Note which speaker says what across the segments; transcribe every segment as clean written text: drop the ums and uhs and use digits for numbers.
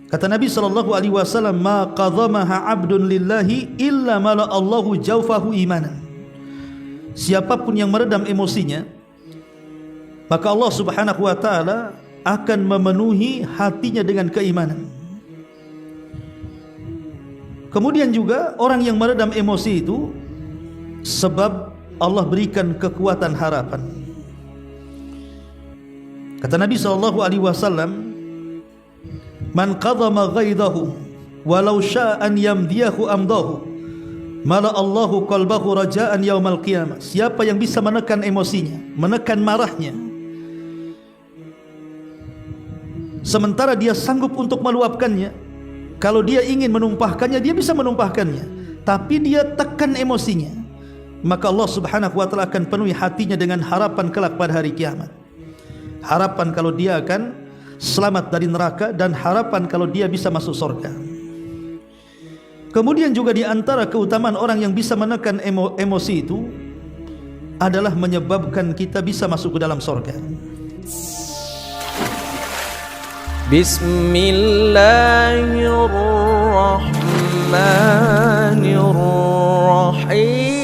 Speaker 1: Kata Nabi SAW, ma qadhamaha 'abdun lillahi illa mala Allahu jawfahu imanan. Siapapun yang meredam emosinya, maka Allah Subhanahu wa taala akan memenuhi hatinya dengan keimanan. Kemudian juga orang yang meredam emosi itu sebab Allah berikan kekuatan harapan. Kata Nabi SAW, man qadhama ghaidahu walau sya'an yamdiyahu amdahu mala Allahu qalbahu raja'an yaumal qiyamah. Siapa yang bisa menekan emosinya, menekan marahnya, sementara dia sanggup untuk meluapkannya, kalau dia ingin menumpahkannya, dia bisa menumpahkannya, tapi dia tekan emosinya, maka Allah Subhanahu wa taala akan penuhi hatinya dengan harapan kelak pada hari kiamat. Harapan kalau dia akan selamat dari neraka, dan harapan kalau dia bisa masuk surga. Kemudian juga di antara keutamaan orang yang bisa menekan emosi itu adalah menyebabkan kita bisa masuk ke dalam surga.
Speaker 2: Bismillahirrahmanirrahim.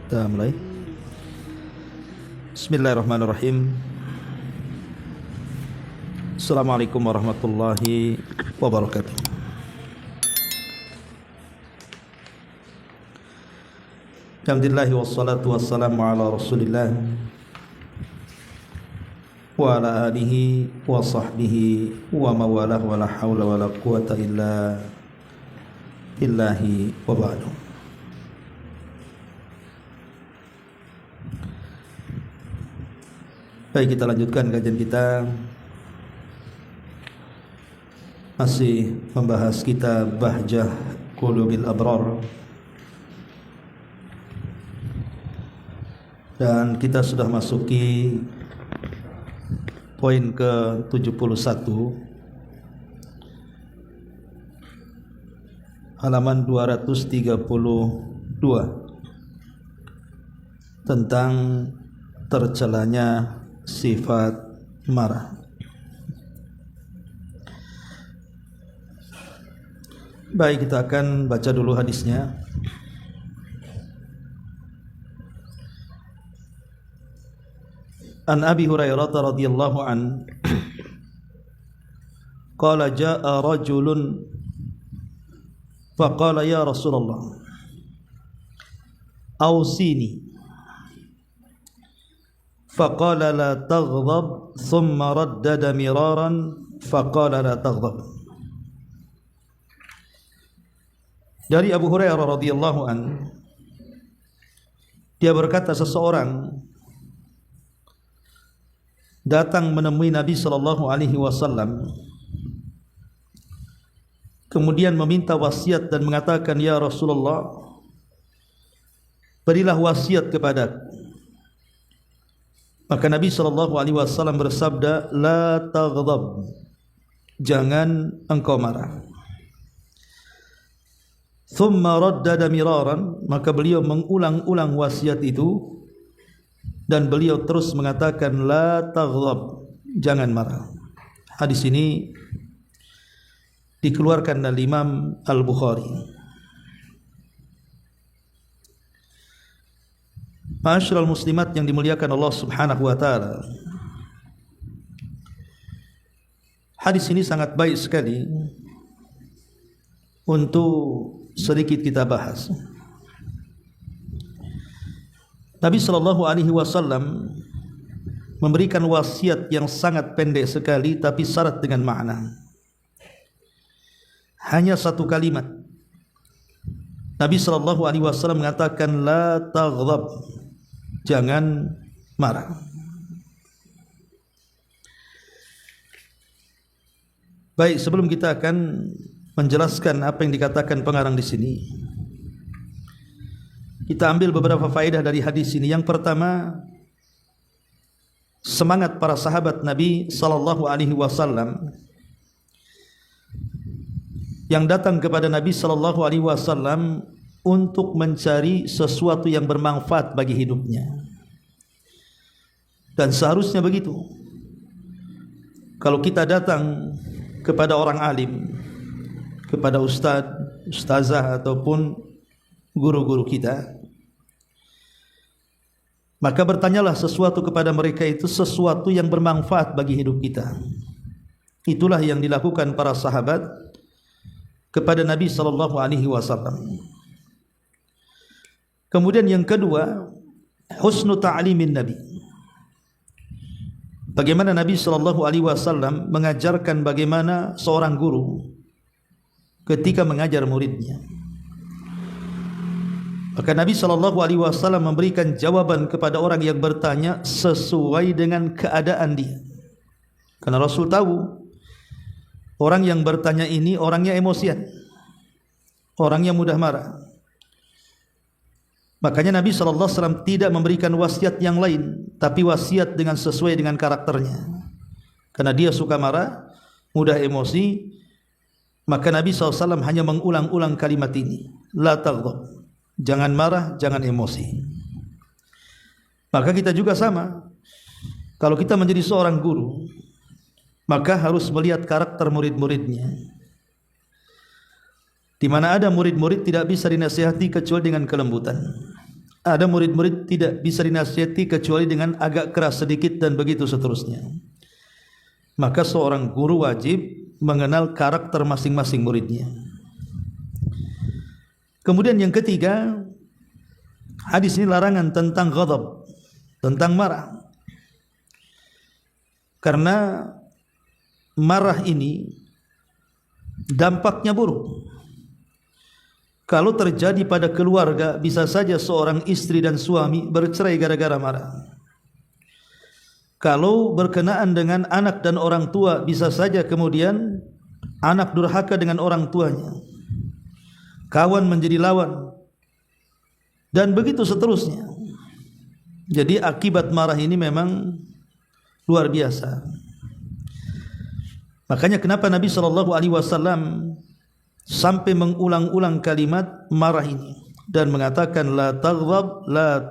Speaker 1: Kita mulai. Bismillahirrahmanirrahim. Assalamualaikum warahmatullahi wabarakatuh. Alhamdulillah wassalatu wassalamu ala Rasulillah wa ala alihi wa sahbihi wa mawalah wa la hawla wa la quwata illa billahi wa ba'du. Baik, kita lanjutkan kajian kita, masih membahas kitab Bahjah Qulubil Abrar, dan kita sudah masuki poin ke-71, halaman 232, tentang tercelanya sifat marah. Baik, kita akan baca dulu hadisnya. An Abi Hurairah radhiyallahu an qala jaa rajulun faqala ya Rasulullah awsini faqala la taghdab thumma raddada miraran faqala la taghdab. Dari Abu Hurairah radhiyallahu an, dia berkata, seseorang datang menemui Nabi sallallahu alaihi wasallam, kemudian meminta wasiat dan mengatakan, ya Rasulullah, berilah wasiat kepadaku. Maka Nabi sallallahu alaihi wasallam bersabda, la taghdab, jangan engkau marah. Thumma raddada miraran, maka beliau mengulang-ulang wasiat itu, dan beliau terus mengatakan, la taghdab, jangan marah. Hadis ini dikeluarkan oleh Imam Al-Bukhari. Ma'asyiral muslimat yang dimuliakan Allah Subhanahu wa taala, hadis ini sangat baik sekali untuk sedikit kita bahas. Nabi sallallahu alaihi wasallam memberikan wasiat yang sangat pendek sekali, tapi syarat dengan makna. Hanya satu kalimat. Nabi sallallahu alaihi wasallam mengatakan, la taghdab, jangan marah. Baik, sebelum kita akan menjelaskan apa yang dikatakan pengarang di sini, kita ambil beberapa faedah dari hadis ini. Yang pertama, semangat para sahabat Nabi sallallahu alaihi wasallam yang datang kepada Nabi sallallahu alaihi wasallam untuk mencari sesuatu yang bermanfaat bagi hidupnya. Dan seharusnya begitu. Kalau kita datang kepada orang alim, kepada ustaz, ustazah ataupun guru-guru kita, maka bertanyalah sesuatu kepada mereka itu sesuatu yang bermanfaat bagi hidup kita. Itulah yang dilakukan para sahabat kepada Nabi SAW. Kemudian yang kedua, husnu ta'limin Nabi. Bagaimana Nabi SAW mengajarkan bagaimana seorang guru ketika mengajar muridnya. Maka Nabi SAW memberikan jawaban kepada orang yang bertanya sesuai dengan keadaan dia. Karena Rasul tahu orang yang bertanya ini orangnya emosian, orangnya mudah marah. Makanya Nabi SAW tidak memberikan wasiat yang lain, tapi wasiat dengan sesuai dengan karakternya. Karena dia suka marah, mudah emosi, maka Nabi SAW hanya mengulang-ulang kalimat ini, la taghdab, jangan marah, jangan emosi. Maka kita juga sama. Kalau kita menjadi seorang guru, maka harus melihat karakter murid-muridnya. Di mana ada murid-murid tidak bisa dinasihati kecuali dengan kelembutan. Ada murid-murid tidak bisa dinasihati kecuali dengan agak keras sedikit, dan begitu seterusnya. Maka seorang guru wajib mengenal karakter masing-masing muridnya. Kemudian yang ketiga, hadis ini larangan tentang ghadab, tentang marah. Karena marah ini dampaknya buruk. Kalau terjadi pada keluarga, bisa saja seorang istri dan suami bercerai gara-gara marah. Kalau berkenaan dengan anak dan orang tua, bisa saja kemudian anak durhaka dengan orang tuanya, kawan menjadi lawan, dan begitu seterusnya. Jadi akibat marah ini memang luar biasa. Makanya kenapa Nabi SAW sampai mengulang-ulang kalimat marah ini dan mengatakan la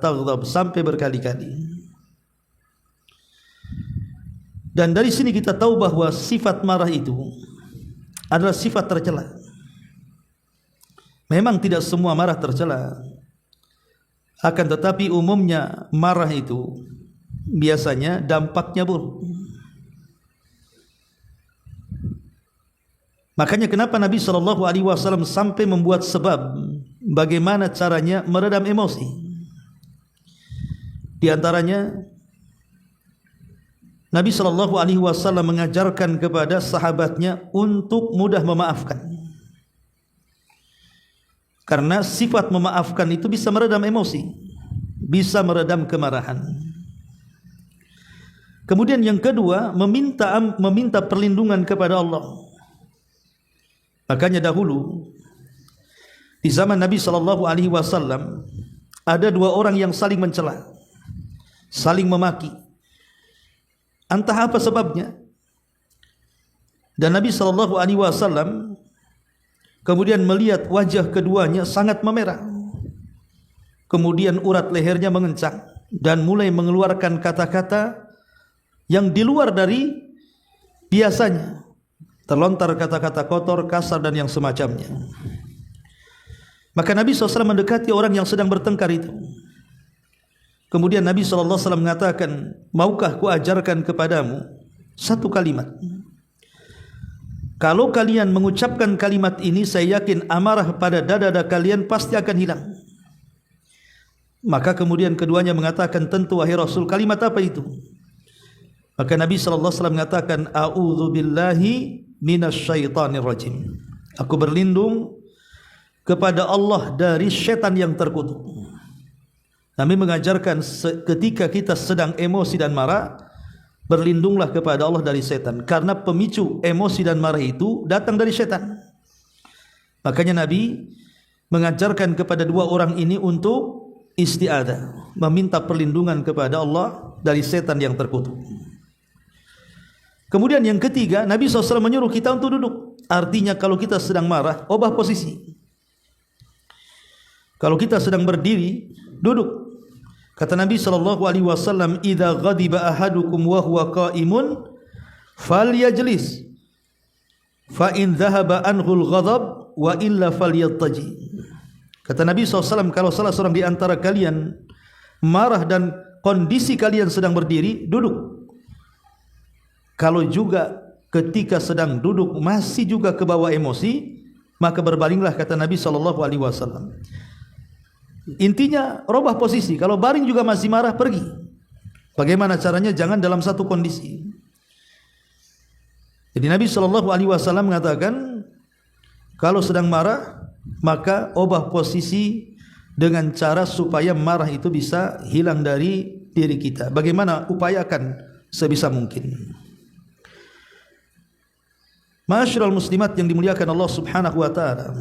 Speaker 1: taghdab sampai berkali-kali. Dan dari sini kita tahu bahwa sifat marah itu adalah sifat tercela. Memang tidak semua marah tercela, akan tetapi umumnya marah itu biasanya dampaknya buruk. Makanya kenapa Nabi SAW sampai membuat sebab bagaimana caranya meredam emosi. Di antaranya Nabi SAW mengajarkan kepada sahabatnya untuk mudah memaafkan. Karena sifat memaafkan itu bisa meredam emosi, bisa meredam kemarahan. Kemudian yang kedua, meminta perlindungan kepada Allah. Makanya dahulu di zaman Nabi SAW ada dua orang yang saling mencela, saling memaki. Entah apa sebabnya. Dan Nabi SAW kemudian melihat wajah keduanya sangat memerah. Kemudian urat lehernya mengencang dan mulai mengeluarkan kata-kata yang di luar dari biasanya. Terlontar kata-kata kotor, kasar, dan yang semacamnya. Maka Nabi SAW mendekati orang yang sedang bertengkar itu. Kemudian Nabi SAW mengatakan, maukah ku ajarkan kepadamu satu kalimat? Kalau kalian mengucapkan kalimat ini, saya yakin amarah pada dada-dada kalian pasti akan hilang. Maka kemudian keduanya mengatakan, tentu wahai Rasul, kalimat apa itu? Maka Nabi SAW mengatakan, a'udzubillahi minasyaitanir rajim. Aku berlindung kepada Allah dari syaitan yang terkutuk. Nabi mengajarkan ketika kita sedang emosi dan marah, berlindunglah kepada Allah dari syaitan, karena pemicu emosi dan marah itu datang dari syaitan. Makanya Nabi mengajarkan kepada dua orang ini untuk isti'adzah, meminta perlindungan kepada Allah dari syaitan yang terkutuk. Kemudian yang ketiga, Nabi SAW menyuruh kita untuk duduk. Artinya kalau kita sedang marah, ubah posisi. Kalau kita sedang berdiri, duduk. Kata Nabi SAW, "Idza ghadiba ahadukum wa huwa qa'imun falyajlis, fa in dhahaba anhul ghadab wa illa falyattaji." Kata Nabi SAW, kalau salah seorang di antara kalian marah dan kondisi kalian sedang berdiri, duduk. Kalau juga ketika sedang duduk masih juga kebawa emosi, maka berbalinglah, kata Nabi SAW. Intinya robah posisi. Kalau baring juga masih marah, pergi. Bagaimana caranya? Jangan dalam satu kondisi. Jadi Nabi SAW mengatakan, kalau sedang marah, maka ubah posisi dengan cara supaya marah itu bisa hilang dari diri kita. Bagaimana? Upayakan sebisa mungkin. Ma'asyiral muslimat yang dimuliakan Allah Subhanahu wa taala.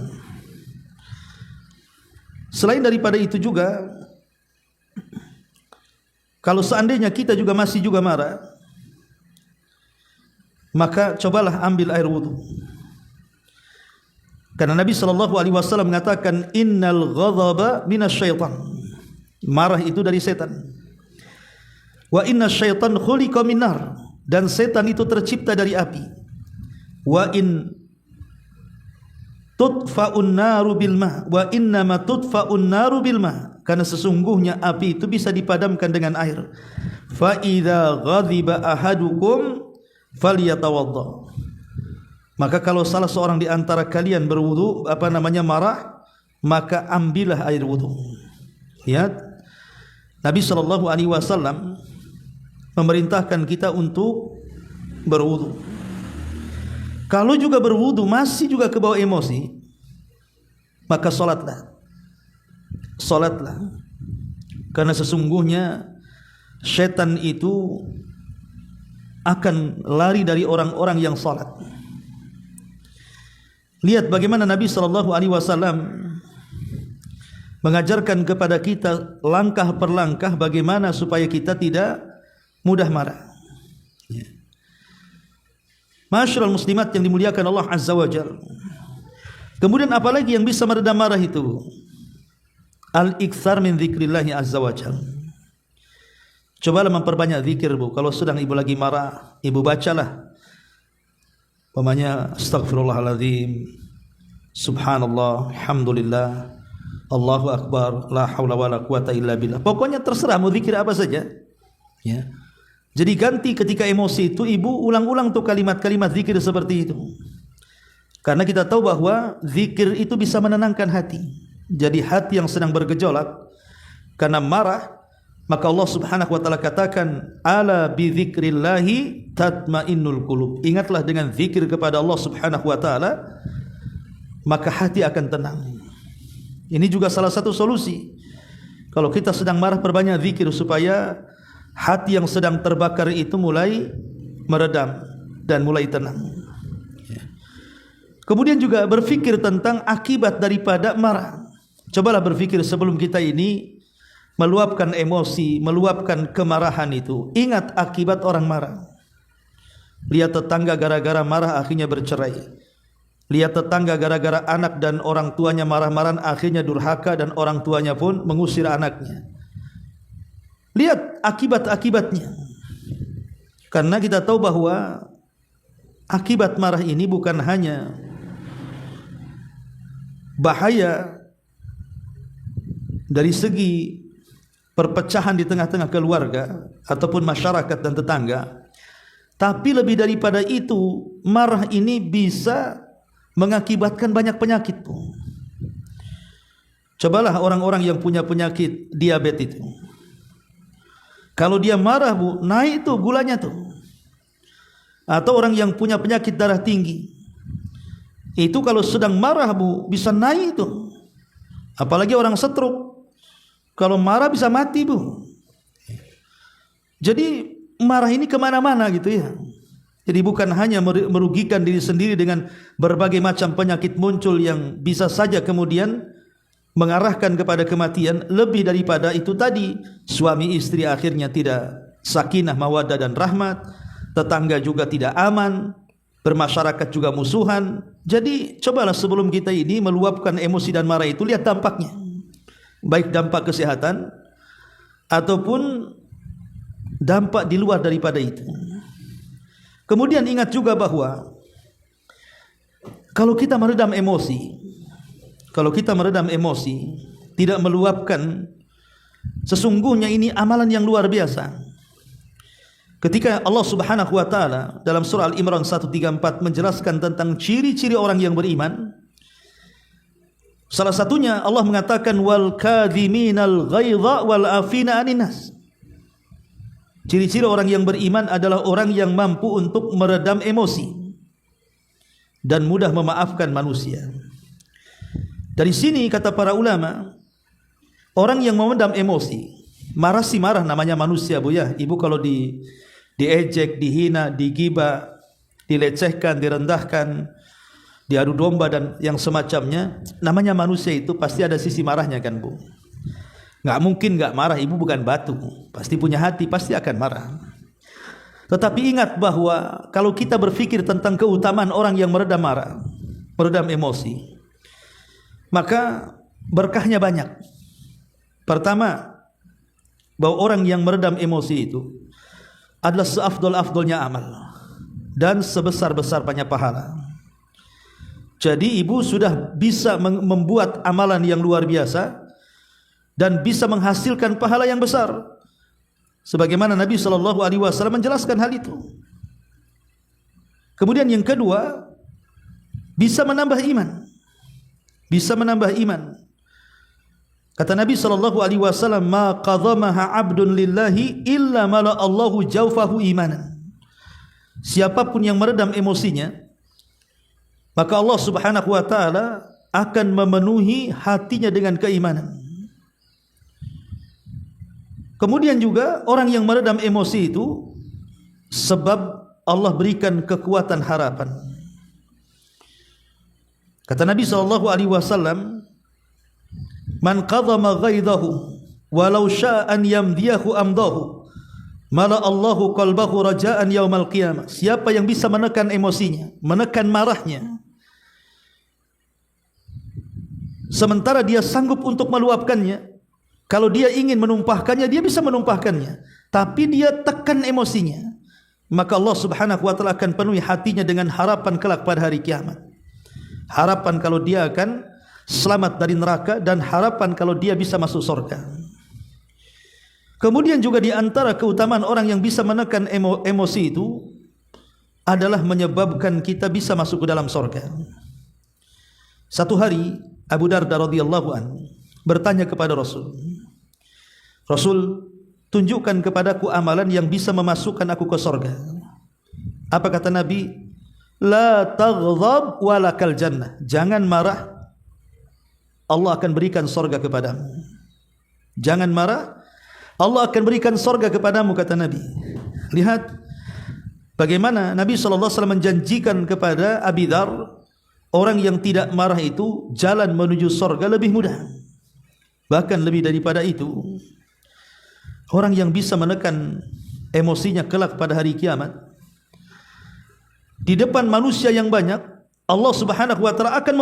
Speaker 1: Selain daripada itu juga, kalau seandainya kita juga masih juga marah, maka cobalah ambil air wudu. Karena Nabi SAW mengatakan, innal ghadaba minasyaitan. Marah itu dari setan. Wa inna syaitan khuliqa min nar. Dan setan itu tercipta dari api. Wa in tudfa'un naru bil ma, wa innama tudfa'un naru bil ma, karena sesungguhnya api itu bisa dipadamkan dengan air. Fa idza ghadiba ahadukum falyatawadda. Maka kalau salah seorang di antara kalian berwudu, marah, maka ambillah air wudu. Lihat, Nabi SAW memerintahkan kita untuk berwudu. Kalau juga berwudu masih juga kebawa emosi, maka solatlah. Karena sesungguhnya syaitan itu akan lari dari orang-orang yang salat. Lihat bagaimana Nabi SAW mengajarkan kepada kita langkah per langkah bagaimana supaya kita tidak mudah marah. Ma'asyiral muslimat yang dimuliakan Allah Azza wa Jalla. Kemudian apalagi yang bisa meredam marah itu? Al-iktsar min dzikrillah azza wa jalla. Cobalah memperbanyak zikir, Bu. Kalau sedang ibu lagi marah, ibu bacalah umpamanya astaghfirullahaladzim, subhanallah, alhamdulillah, Allahu akbar, la haula wala quwata illa billah. Pokoknya terserah mau zikir apa saja. Ya. Jadi ganti ketika emosi itu ibu ulang-ulang tuh kalimat-kalimat zikir seperti itu. Karena kita tahu bahwa zikir itu bisa menenangkan hati. Jadi hati yang sedang bergejolak karena marah, maka Allah Subhanahu wa taala katakan, ala bi dzikrillahi tatmainnul qulub. Ingatlah dengan zikir kepada Allah Subhanahu wa taala, maka hati akan tenang. Ini juga salah satu solusi. Kalau kita sedang marah, perbanyak zikir supaya hati yang sedang terbakar itu mulai meredam dan mulai tenang. Kemudian juga berfikir tentang akibat daripada marah. Cobalah berfikir sebelum kita ini meluapkan emosi, meluapkan kemarahan itu. Ingat akibat orang marah. Lihat tetangga gara-gara marah akhirnya bercerai. Lihat tetangga gara-gara anak dan orang tuanya marah-marahan akhirnya durhaka dan orang tuanya pun mengusir anaknya. Lihat akibat-akibatnya. Karena kita tahu bahwa akibat marah ini bukan hanya bahaya dari segi perpecahan di tengah-tengah keluarga ataupun masyarakat dan tetangga, tapi lebih daripada itu, marah ini bisa mengakibatkan banyak penyakit, Bu. Cobalah orang-orang yang punya penyakit diabetes itu. Kalau dia marah, Bu, naik tuh gulanya tuh. Atau orang yang punya penyakit darah tinggi, itu kalau sedang marah, Bu, bisa naik tuh. Apalagi orang stroke, kalau marah bisa mati, Bu. Jadi marah ini kemana-mana gitu ya. Jadi bukan hanya merugikan diri sendiri dengan berbagai macam penyakit muncul yang bisa saja kemudian mengarahkan kepada kematian. Lebih daripada itu tadi, suami istri akhirnya tidak sakinah, mawaddah dan rahmat, tetangga juga tidak aman, bermasyarakat juga musuhan. Jadi cobalah sebelum kita ini meluapkan emosi dan marah itu, lihat dampaknya. baik dampak kesehatan ataupun dampak di luar daripada itu. Kemudian ingat juga bahwa kalau kita meredam emosi, tidak meluapkan, sesungguhnya ini amalan yang luar biasa. Ketika Allah Subhanahu wa taala dalam surah Al-Imran 134 menjelaskan tentang ciri-ciri orang yang beriman, salah satunya Allah mengatakan wal kadhiminal ghaidha wal afina 'anin nas. Ciri-ciri orang yang beriman adalah orang yang mampu untuk meredam emosi dan mudah memaafkan manusia. Dari sini kata para ulama, orang yang memendam emosi, marah sih marah, namanya manusia Bu ya. Ibu kalau diejek, dihina, digibah, dilecehkan, direndahkan, diadu domba dan yang semacamnya, namanya manusia, itu pasti ada sisi marahnya kan Bu. Nggak mungkin nggak marah, ibu bukan batu, pasti punya hati, pasti akan marah. Tetapi ingat bahwa kalau kita berfikir tentang keutamaan orang yang meredam marah, meredam emosi, maka berkahnya banyak. Pertama, bahwa orang yang meredam emosi itu adalah seafdol-afdolnya amal dan sebesar-besarnya pahala. Jadi ibu sudah bisa membuat amalan yang luar biasa dan bisa menghasilkan pahala yang besar, sebagaimana Nabi SAW menjelaskan hal itu. Kemudian yang kedua, bisa menambah iman. Kata Nabi SAW, ma qadhamaha abdun lillahi illa mala Allahu jawfahu imanan. Siapapun yang meredam emosinya, maka Allah Subhanahu wa taala akan memenuhi hatinya dengan keimanan. Kemudian juga orang yang meredam emosi itu sebab Allah berikan kekuatan harapan. Kata Nabi SAW, man qadhama ghaidahu walau sya'an yamdiyahu amdahu mala Allahu qalbahu raja'an yaumal qiyamah. Siapa yang bisa menekan emosinya, menekan marahnya, sementara dia sanggup untuk meluapkannya, kalau dia ingin menumpahkannya, dia bisa menumpahkannya, tapi dia tekan emosinya, maka Allah Subhanahu wa taala akan penuhi hatinya dengan harapan kelak pada hari kiamat. Harapan kalau dia akan selamat dari neraka dan harapan kalau dia bisa masuk surga. Kemudian juga di antara keutamaan orang yang bisa menekan emosi itu adalah menyebabkan kita bisa masuk ke dalam surga. Satu hari Abu Darda radhiyallahu anhu bertanya kepada Rasul, Rasul, tunjukkan kepadaku amalan yang bisa memasukkan aku ke surga. Apa kata Nabi? La taghdab walakal jannah. Jangan marah, Allah akan berikan surga kepadamu. Jangan marah, Allah akan berikan surga kepadamu, kata Nabi. Lihat bagaimana Nabi SAW menjanjikan kepada Abi Dar, orang yang tidak marah itu jalan menuju surga lebih mudah. Bahkan lebih daripada itu, orang yang bisa menekan emosinya kelak pada hari kiamat, di depan manusia yang banyak, Allah Subhanahu wa taala akan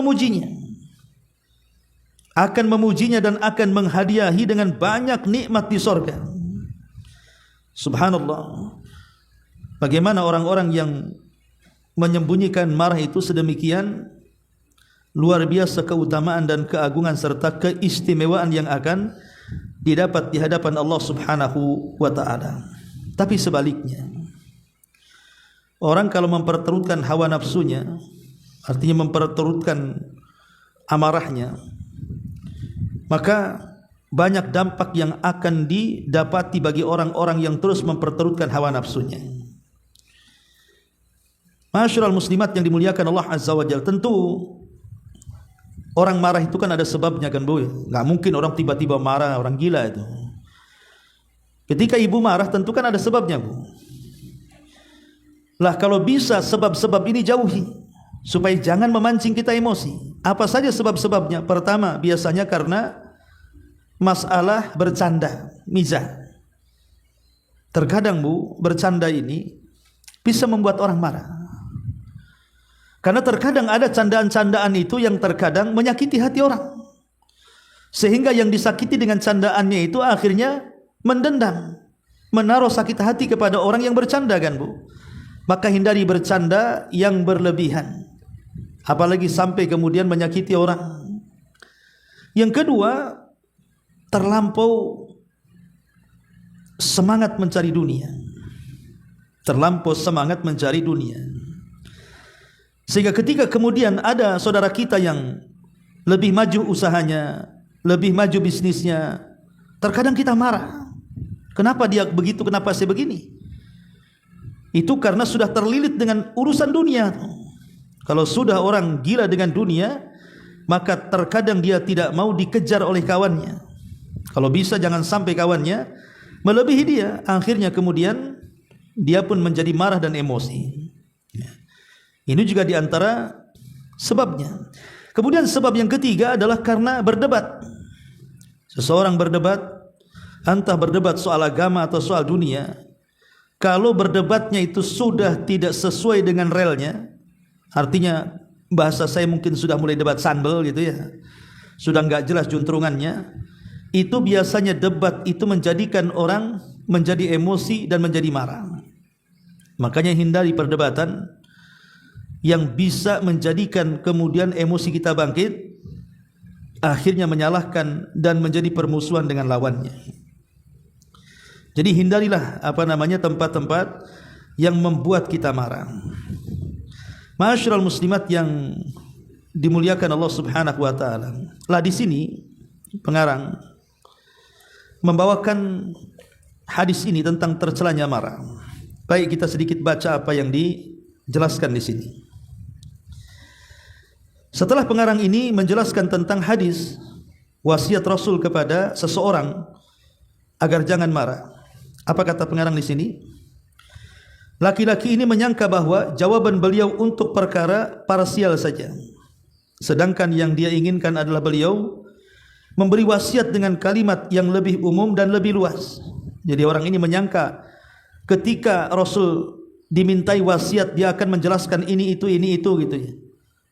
Speaker 1: memujinya dan akan menghadiahi dengan banyak nikmat di surga. Subhanallah. Bagaimana orang-orang yang menyembunyikan marah itu sedemikian luar biasa keutamaan dan keagungan serta keistimewaan yang akan didapat di hadapan Allah Subhanahu wa taala. Tapi sebaliknya, orang kalau memperturutkan hawa nafsunya, artinya memperturutkan amarahnya, maka banyak dampak yang akan didapati bagi orang-orang yang terus memperturutkan hawa nafsunya. Ma'asyiral muslimat yang dimuliakan Allah Azza wa Jalla, tentu orang marah itu kan ada sebabnya kan Bu. Nggak mungkin orang tiba-tiba marah, orang gila itu. Ketika ibu marah tentu kan ada sebabnya Bu. Lah kalau bisa sebab-sebab ini jauhi, supaya jangan memancing kita emosi. Apa saja sebab-sebabnya? Pertama, biasanya karena masalah bercanda, mizah. Terkadang Bu, bercanda ini bisa membuat orang marah. Karena terkadang ada candaan-candaan itu yang terkadang menyakiti hati orang. sehingga yang disakiti dengan candaannya itu akhirnya mendendam, menaruh sakit hati kepada orang yang bercanda kan Bu. Maka hindari bercanda yang berlebihan, apalagi sampai kemudian menyakiti orang. Yang kedua, terlampau semangat mencari dunia. Terlampau semangat mencari dunia, sehingga ketika kemudian ada saudara kita yang lebih maju usahanya, lebih maju bisnisnya, terkadang kita marah. Kenapa dia begitu, kenapa saya begini? Itu karena sudah terlilit dengan urusan dunia. Kalau sudah orang gila dengan dunia, maka terkadang dia tidak mau dikejar oleh kawannya. Kalau bisa jangan sampai kawannya melebihi dia. Akhirnya kemudian dia pun menjadi marah dan emosi. Ini juga diantara sebabnya. Kemudian sebab yang ketiga adalah karena berdebat. Seseorang berdebat, entah berdebat soal agama atau soal dunia. Kalau berdebatnya itu sudah tidak sesuai dengan relnya, artinya bahasa saya mungkin sudah mulai debat sambel gitu ya, sudah enggak jelas juntrungannya, itu biasanya debat itu menjadikan orang menjadi emosi dan menjadi marah. Makanya hindari perdebatan yang bisa menjadikan kemudian emosi kita bangkit, akhirnya menyalahkan dan menjadi permusuhan dengan lawannya. Jadi hindarilah tempat-tempat yang membuat kita marah. Ma'asyiral muslimat yang dimuliakan Allah Subhanahu wa taala. Lah di sini pengarang membawakan hadis ini tentang tercelanya marah. Baik, kita sedikit baca apa yang dijelaskan di sini. Setelah pengarang ini menjelaskan tentang hadis wasiat Rasul kepada seseorang agar jangan marah, apa kata pengarang di sini? Laki-laki ini menyangka bahwa jawaban beliau untuk perkara parsial saja, sedangkan yang dia inginkan adalah beliau memberi wasiat dengan kalimat yang lebih umum dan lebih luas. Jadi orang ini menyangka ketika Rasul dimintai wasiat dia akan menjelaskan ini itu gitu ya.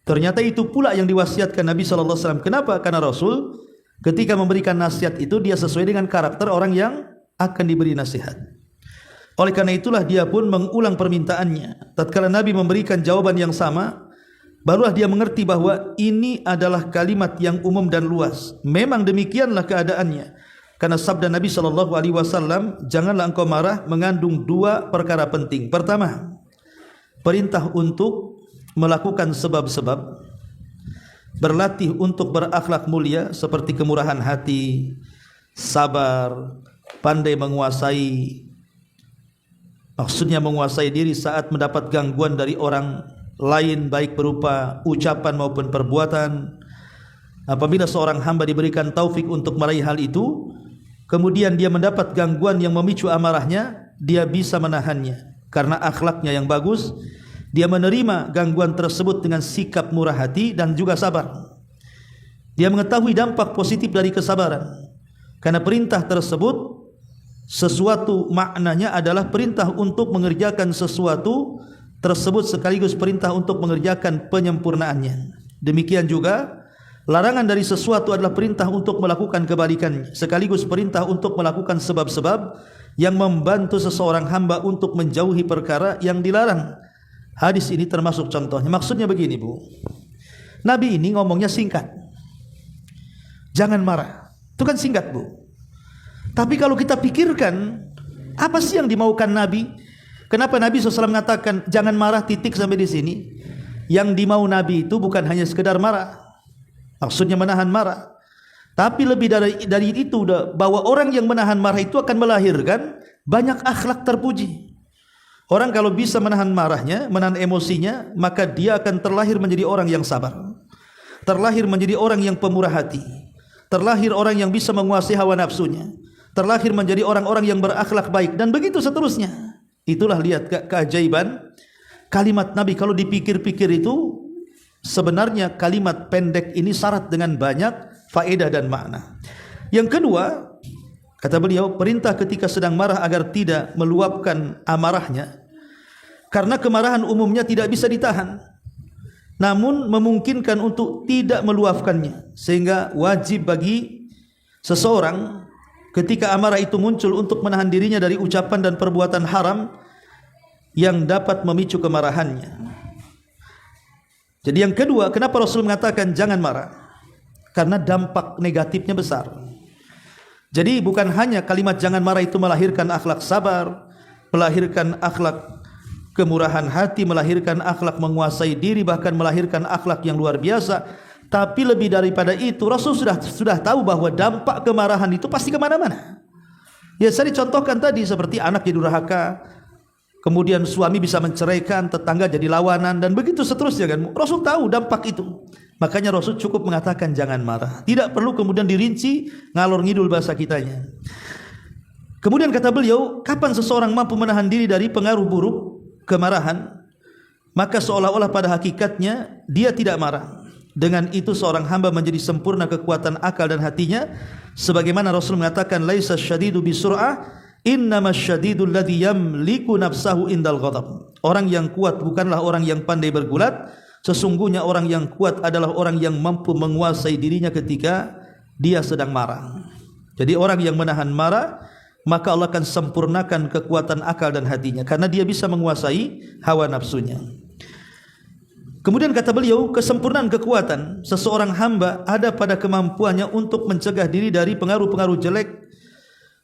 Speaker 1: Ternyata itu pula yang diwasiatkan Nabi SAW. Kenapa? Karena Rasul ketika memberikan nasihat itu dia sesuai dengan karakter orang yang akan diberi nasihat. Oleh karena itulah dia pun mengulang permintaannya. Tatkala Nabi memberikan jawaban yang sama, barulah dia mengerti bahwa ini adalah kalimat yang umum dan luas. Memang demikianlah keadaannya. Karena sabda Nabi SAW, janganlah engkau marah, mengandung dua perkara penting. Pertama, perintah untuk melakukan sebab-sebab, berlatih untuk berakhlak mulia seperti kemurahan hati, sabar, pandai menguasai, maksudnya menguasai diri saat mendapat gangguan dari orang lain, baik berupa ucapan maupun perbuatan. Apabila seorang hamba diberikan taufik untuk meraih hal itu, kemudian dia mendapat gangguan yang memicu amarahnya, dia bisa menahannya karena akhlaknya yang bagus. Dia menerima gangguan tersebut dengan sikap murah hati dan juga sabar. Dia mengetahui dampak positif dari kesabaran, karena perintah tersebut sesuatu maknanya adalah perintah untuk mengerjakan sesuatu tersebut sekaligus perintah untuk mengerjakan penyempurnaannya. Demikian juga larangan dari sesuatu adalah perintah untuk melakukan kebalikannya, sekaligus perintah untuk melakukan sebab-sebab yang membantu seseorang hamba untuk menjauhi perkara yang dilarang. Hadis ini termasuk contohnya. Maksudnya begini Bu, Nabi ini ngomongnya singkat, jangan marah, itu kan singkat Bu. Tapi kalau kita pikirkan, apa sih yang dimaukan Nabi? Kenapa Nabi SAW mengatakan jangan marah titik sampai di sini? Yang dimau Nabi itu bukan hanya sekedar marah, maksudnya menahan marah, tapi lebih dari itu, bahwa orang yang menahan marah itu akan melahirkan banyak akhlak terpuji. Orang kalau bisa menahan marahnya, menahan emosinya, maka dia akan terlahir menjadi orang yang sabar, terlahir menjadi orang yang pemurah hati, terlahir orang yang bisa menguasai hawa nafsunya, terlahir menjadi orang-orang yang berakhlak baik, dan begitu seterusnya. Itulah lihat keajaiban kalimat Nabi. Kalau dipikir-pikir itu sebenarnya kalimat pendek ini syarat dengan banyak faedah dan makna. Yang kedua, kata beliau, perintah ketika sedang marah agar tidak meluapkan amarahnya, karena kemarahan umumnya tidak bisa ditahan, namun memungkinkan untuk tidak meluapkannya, sehingga wajib bagi seseorang ketika amarah itu muncul untuk menahan dirinya dari ucapan dan perbuatan haram yang dapat memicu kemarahannya. Jadi yang kedua, kenapa Rasul mengatakan jangan marah? Karena dampak negatifnya besar. Jadi bukan hanya kalimat jangan marah itu melahirkan akhlak sabar, melahirkan akhlak kemurahan hati, melahirkan akhlak menguasai diri, bahkan melahirkan akhlak yang luar biasa. Tapi lebih daripada itu, Rasul sudah tahu bahwa dampak kemarahan itu pasti kemana-mana. Ya, saya dicontohkan tadi seperti anak jadi durhaka, kemudian suami bisa menceraikan, tetangga jadi lawanan, dan begitu seterusnya kan. Rasul tahu dampak itu. Makanya Rasul cukup mengatakan jangan marah. Tidak perlu kemudian dirinci ngalor ngidul bahasa kitanya. Kemudian kata beliau, kapan seseorang mampu menahan diri dari pengaruh buruk kemarahan, maka seolah-olah pada hakikatnya dia tidak marah. Dengan itu seorang hamba menjadi sempurna kekuatan akal dan hatinya, sebagaimana Rasul mengatakan laisa syadidu bisur'ah, innamas syadidul ladzi yamliku nafsahu indal ghadab. Orang yang kuat bukanlah orang yang pandai bergulat, sesungguhnya orang yang kuat adalah orang yang mampu menguasai dirinya ketika dia sedang marah. Jadi orang yang menahan marah, maka Allah akan sempurnakan kekuatan akal dan hatinya, karena dia bisa menguasai hawa nafsunya. Kemudian kata beliau, kesempurnaan kekuatan seseorang hamba ada pada kemampuannya untuk mencegah diri dari pengaruh-pengaruh jelek,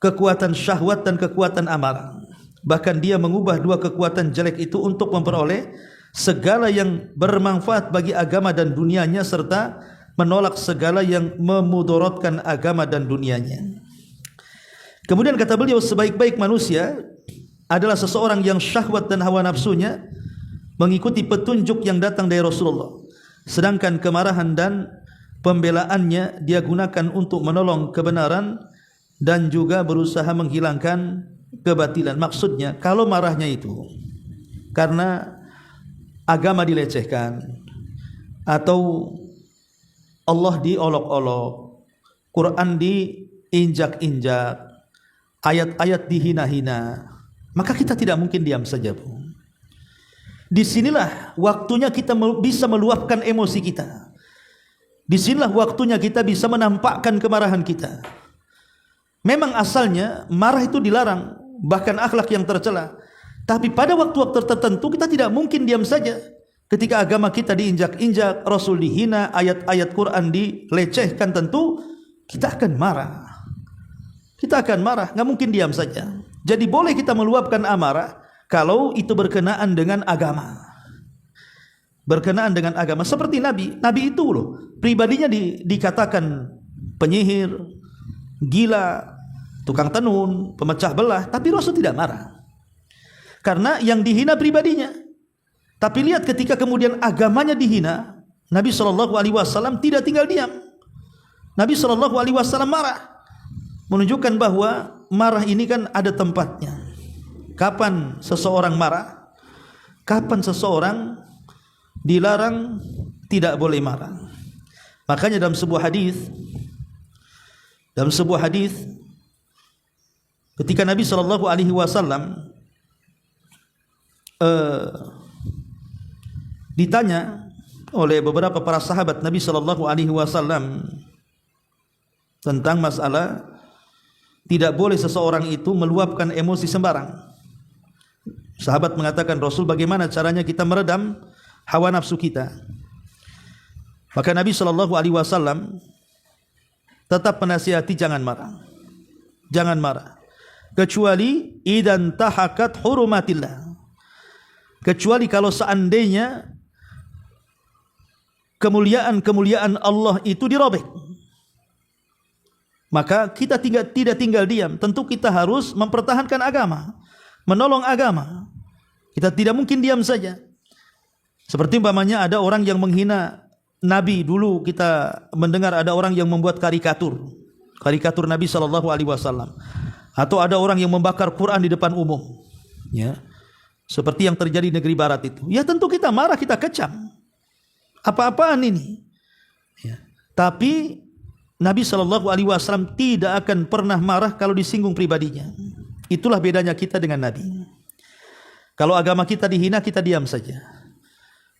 Speaker 1: kekuatan syahwat dan kekuatan amarah. Bahkan dia mengubah dua kekuatan jelek itu untuk memperoleh segala yang bermanfaat bagi agama dan dunianya, serta menolak segala yang memudaratkan agama dan dunianya. Kemudian kata beliau, sebaik-baik manusia adalah seseorang yang syahwat dan hawa nafsunya mengikuti petunjuk yang datang dari Rasulullah, sedangkan kemarahan dan pembelaannya dia gunakan untuk menolong kebenaran dan juga berusaha menghilangkan kebatilan. Maksudnya, kalau marahnya itu karena agama dilecehkan, atau Allah diolok-olok, Quran diinjak-injak, ayat-ayat dihina-hina, maka kita tidak mungkin diam saja, Bu. Disinilah waktunya kita bisa meluapkan emosi kita. Disinilah waktunya kita bisa menampakkan kemarahan kita. Memang asalnya marah itu dilarang, bahkan akhlak yang tercela. Tapi pada waktu-waktu tertentu kita tidak mungkin diam saja. Ketika agama kita diinjak-injak, Rasul dihina, ayat-ayat Quran dilecehkan, tentu kita akan marah. Kita akan marah, nggak mungkin diam saja. Jadi boleh kita meluapkan amarah kalau itu berkenaan dengan agama. Berkenaan dengan agama. Seperti Nabi. Nabi itu loh, pribadinya dikatakan penyihir, gila, tukang tenun, pemecah belah, tapi Rasul tidak marah. Karena yang dihina pribadinya. Tapi lihat ketika kemudian agamanya dihina, Nabi SAW tidak tinggal diam. Nabi SAW marah. Menunjukkan bahwa marah ini kan ada tempatnya. Kapan seseorang marah? Kapan seseorang dilarang tidak boleh marah? Makanya dalam sebuah hadis ketika Nabi SAW ditanya oleh beberapa para sahabat Nabi SAW tentang masalah tidak boleh seseorang itu meluapkan emosi sembarang. Sahabat mengatakan, Rasul, bagaimana caranya kita meredam hawa nafsu kita? Maka Nabi SAW tetap menasihati jangan marah. Jangan marah. Kecuali idan tahakat hurumatillah. Kecuali kalau seandainya kemuliaan-kemuliaan Allah itu dirobek, maka kita tidak tinggal diam. Tentu kita harus mempertahankan agama, menolong agama. Kita tidak mungkin diam saja. Seperti umpamanya ada orang yang menghina Nabi. Dulu kita mendengar ada orang yang membuat karikatur Nabi SAW, atau ada orang yang membakar Quran di depan umum, ya, seperti yang terjadi di negeri barat itu. Ya tentu kita marah, kita kecam. Apa-apaan ini? Ya. Tapi Nabi SAW tidak akan pernah marah kalau disinggung pribadinya. Itulah bedanya kita dengan Nabi. Kalau agama kita dihina, kita diam saja.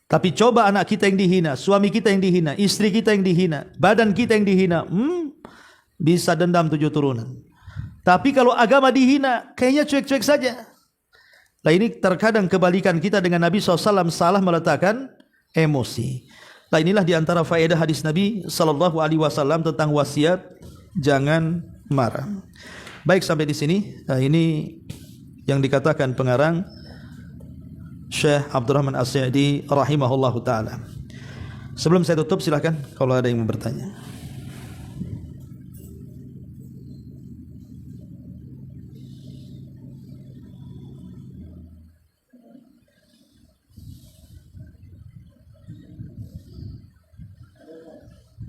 Speaker 1: Tapi coba anak kita yang dihina, suami kita yang dihina, istri kita yang dihina, badan kita yang dihina, bisa dendam 7 turunan. Tapi kalau agama dihina, kayaknya cuek-cuek saja. Nah ini terkadang kebalikan kita dengan Nabi SAW, salah meletakkan emosi. Nah inilah diantara faedah hadis Nabi SAW tentang wasiat jangan marah. Baik, sampai di sini. Nah ini yang dikatakan pengarang Syekh Abdurrahman As-Sa'di rahimahullahu ta'ala. Sebelum saya tutup, silakan kalau ada yang mau bertanya.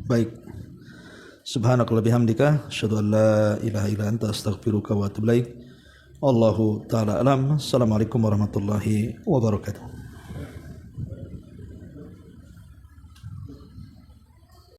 Speaker 1: Baik. Subhanakallah bihamdika asyhadu an la ilaha illa anta astaghfiruka wa atubu ilaik. Wallahu taala alam. Assalamualaikum warahmatullahi wabarakatuh.